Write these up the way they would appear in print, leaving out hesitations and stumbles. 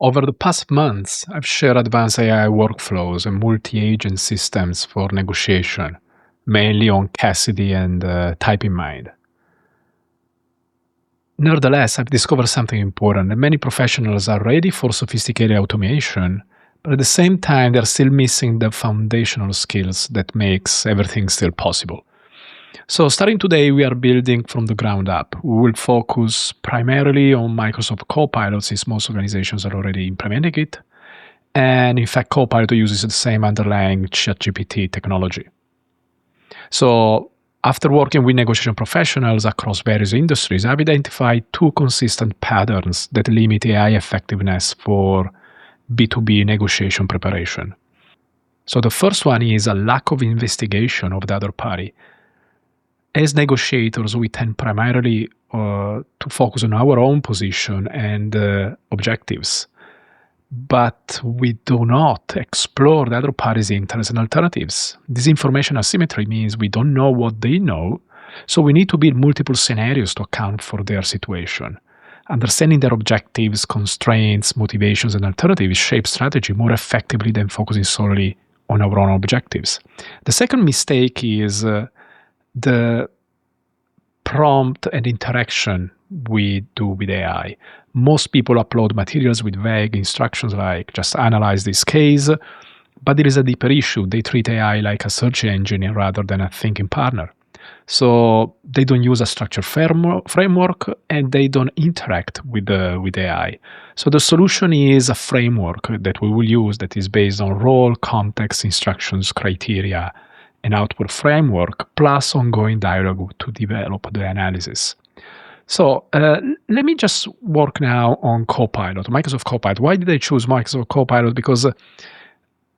Over the past months, I've shared advanced AI workflows and multi-agent systems for negotiation, mainly on Cassidy and TypingMind. Nevertheless, I've discovered something important, that many professionals are ready for sophisticated automation, but at the same time, they're still missing the foundational skills that makes everything still possible. So starting today, we are building from the ground up. We will focus primarily on Microsoft Copilot, since most organizations are already implementing it. And in fact, Copilot uses the same underlying ChatGPT technology. So after working with negotiation professionals across various industries, I've identified two consistent patterns that limit AI effectiveness for B2B negotiation preparation. So the first one is a lack of investigation of the other party. As negotiators, we tend primarily to focus on our own position and objectives, but we do not explore the other party's interests and alternatives. This information asymmetry means we don't know what they know, so we need to build multiple scenarios to account for their situation. Understanding their objectives, constraints, motivations, and alternatives shapes strategy more effectively than focusing solely on our own objectives. The second mistake is the prompt and interaction we do with AI. Most people upload materials with vague instructions like just analyze this case, but there is a deeper issue. They treat AI like a search engine rather than a thinking partner. So they don't use a structured framework and they don't interact with AI. So the solution is a framework that we will use that is based on role, context, instructions, criteria, and output framework, plus ongoing dialogue to develop the analysis. So let me just work now on Copilot, Microsoft Copilot. Why did I choose Microsoft Copilot? Because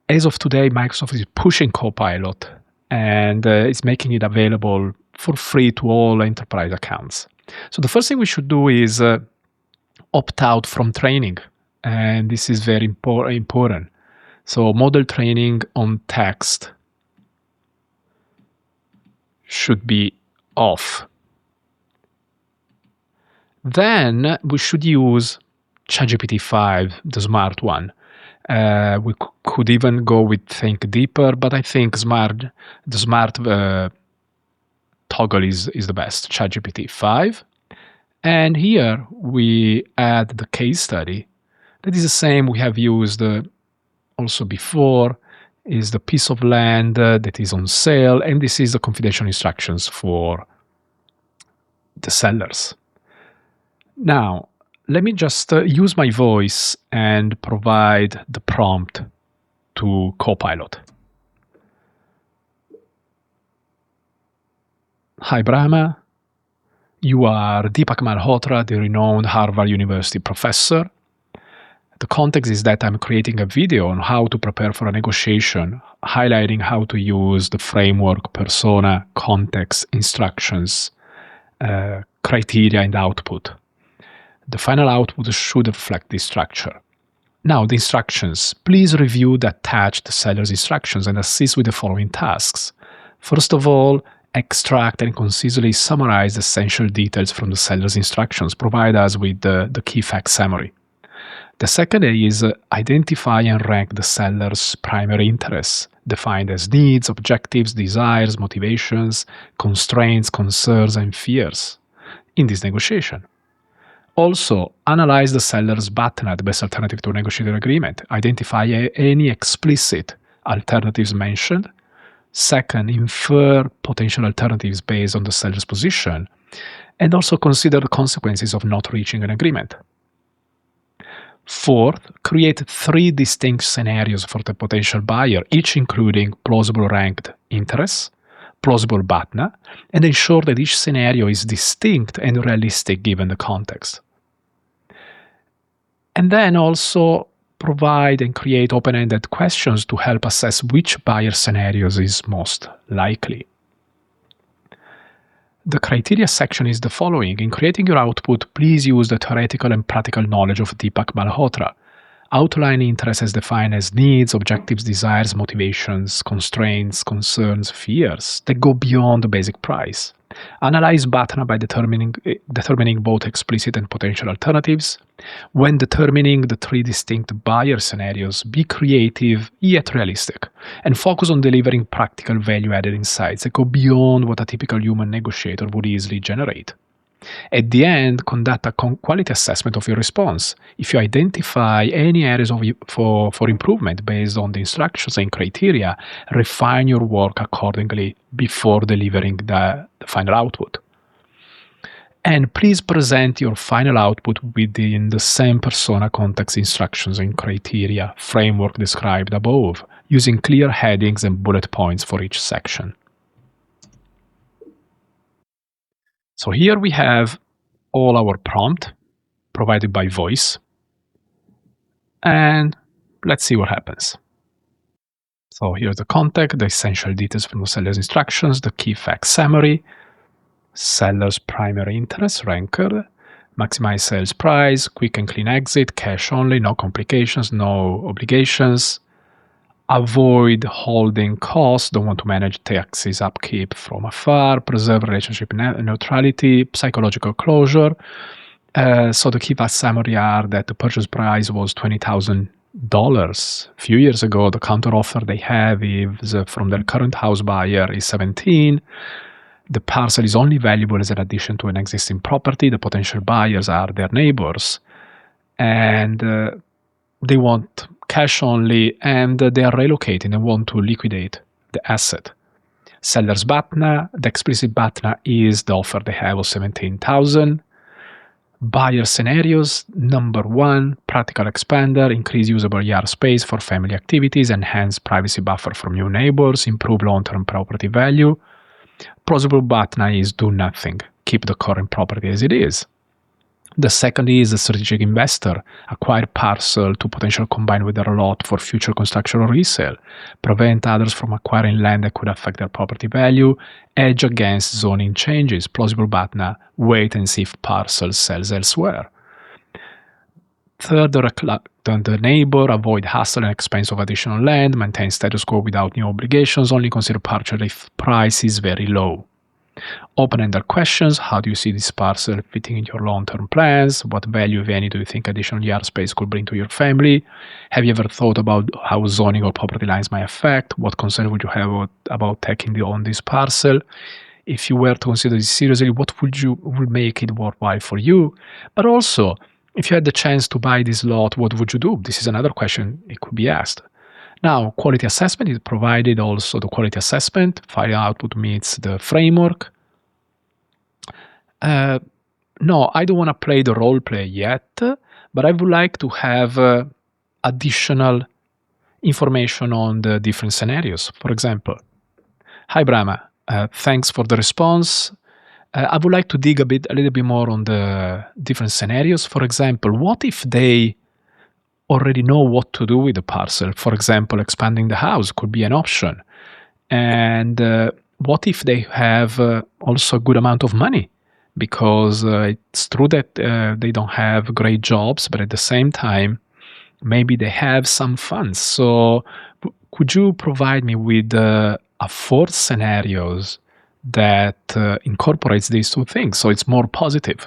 as of today, Microsoft is pushing Copilot and it's making it available for free to all enterprise accounts. So the first thing we should do is opt out from training. And this is very important. So model training on text should be off. Then we should use ChatGPT 5, the smart one. We could even go with Think Deeper, but I think the smart toggle is the best, ChatGPT 5. And here we add the case study. That is the same we have used also before, is the piece of land that is on sale, and this is the confidential instructions for the sellers. Now, let me just use my voice and provide the prompt to Copilot. Hi, Brahma. You are Deepak Malhotra, the renowned Harvard University professor. The context is that I'm creating a video on how to prepare for a negotiation, highlighting how to use the framework, persona, context, instructions, criteria, and output. The final output should reflect this structure. Now, the instructions. Please review the attached seller's instructions and assist with the following tasks. First of all, extract and concisely summarize the essential details from the seller's instructions. Provide us with the key fact summary. The second is identify and rank the seller's primary interests, defined as needs, objectives, desires, motivations, constraints, concerns, and fears in this negotiation. Also, analyze the seller's BATNA, the best alternative to a negotiated agreement. Identify any explicit alternatives mentioned. Second, infer potential alternatives based on the seller's position. And also consider the consequences of not reaching an agreement. Fourth, create 3 distinct scenarios for the potential buyer, each including plausible ranked interests, plausible BATNA, and ensure that each scenario is distinct and realistic given the context. And then also provide and create open-ended questions to help assess which buyer scenarios is most likely. The criteria section is the following. In creating your output, please use the theoretical and practical knowledge of Deepak Malhotra. Outline interests as defined as needs, objectives, desires, motivations, constraints, concerns, fears that go beyond the basic price. Analyze BATNA by determining both explicit and potential alternatives. When determining the three distinct buyer scenarios, be creative yet realistic, and focus on delivering practical value-added insights that go beyond what a typical human negotiator would easily generate. At the end, conduct a quality assessment of your response. If you identify any areas for improvement based on the instructions and criteria, refine your work accordingly before delivering the final output. And please present your final output within the same persona context instructions and criteria framework described above, using clear headings and bullet points for each section. So here we have all our prompt provided by voice. And let's see what happens. So here's the contact, the essential details from the seller's instructions, the key facts summary, seller's primary interest, ranker, maximize sales price, quick and clean exit, cash only, no complications, no obligations, avoid holding costs, don't want to manage taxes upkeep from afar, preserve relationship neutrality, psychological closure. So the key facts summary are that the purchase price was $20,000 a few years ago. The counter offer they have is from their current house buyer is 17. The parcel is only valuable as an addition to an existing property. The potential buyers are their neighbors, and they want cash only, and they are relocating and want to liquidate the asset. Seller's BATNA, the explicit BATNA is the offer they have of $17,000. Buyer scenarios, number 1, practical expander, increase usable yard space for family activities, enhance privacy buffer from new neighbors, improve long-term property value. Plausible BATNA is do nothing, keep the current property as it is. The second is a strategic investor, acquire parcel to potential combine with their lot for future construction or resale, prevent others from acquiring land that could affect their property value, edge against zoning changes, plausible BATNA, wait and see if parcel sells elsewhere. Third, the neighbor, avoid hassle and expense of additional land, maintain status quo without new obligations, only consider purchase if price is very low. Open-ended questions, how do you see this parcel fitting in your long-term plans? What value, if any, do you think additional yard space could bring to your family? Have you ever thought about how zoning or property lines might affect? What concern would you have about taking on this parcel? If you were to consider this seriously, what would make it worthwhile for you? But also, if you had the chance to buy this lot, what would you do? This is another question it could be asked. Now, quality assessment is provided also. The quality assessment, final output meets the framework. No, I don't want to play the role play yet, but I would like to have additional information on the different scenarios. For example, hi Brahma, thanks for the response. I would like to dig a little bit more on the different scenarios. For example, what if they already know what to do with the parcel? For example, expanding the house could be an option. And what if they have also a good amount of money? Because it's true that they don't have great jobs, but at the same time, maybe they have some funds. So could you provide me with a 4 scenarios that incorporates these 2 things, so it's more positive?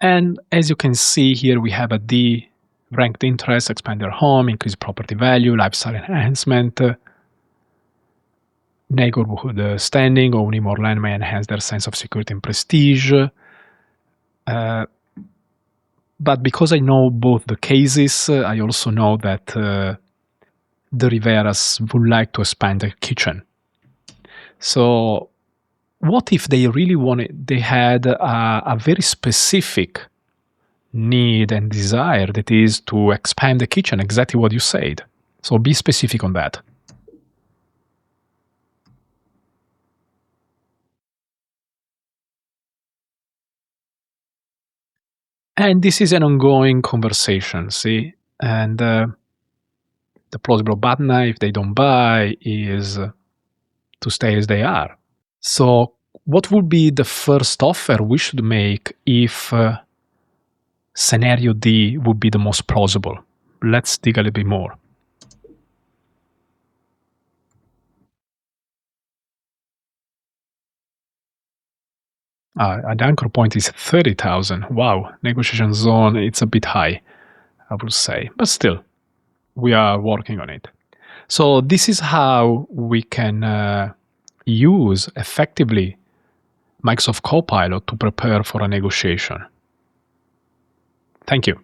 And as you can see here, we have a D, ranked interest, expand their home, increase property value, lifestyle enhancement, neighborhood standing, owning more land may enhance their sense of security and prestige. But because I know both the cases, I also know that the Riveras would like to expand the kitchen. So what if they really they had a very specific need and desire, that is to expand the kitchen, exactly what you said. So be specific on that. And this is an ongoing conversation, see? And the plausible BATNA, if they don't buy, is to stay as they are. So What would be the first offer we should make if scenario D would be the most plausible? Let's dig a little bit more. The anchor point is 30,000. Wow, negotiation zone, it's a bit high, I would say. But still, we are working on it. So this is how we can use effectively Microsoft Copilot to prepare for a negotiation. Thank you.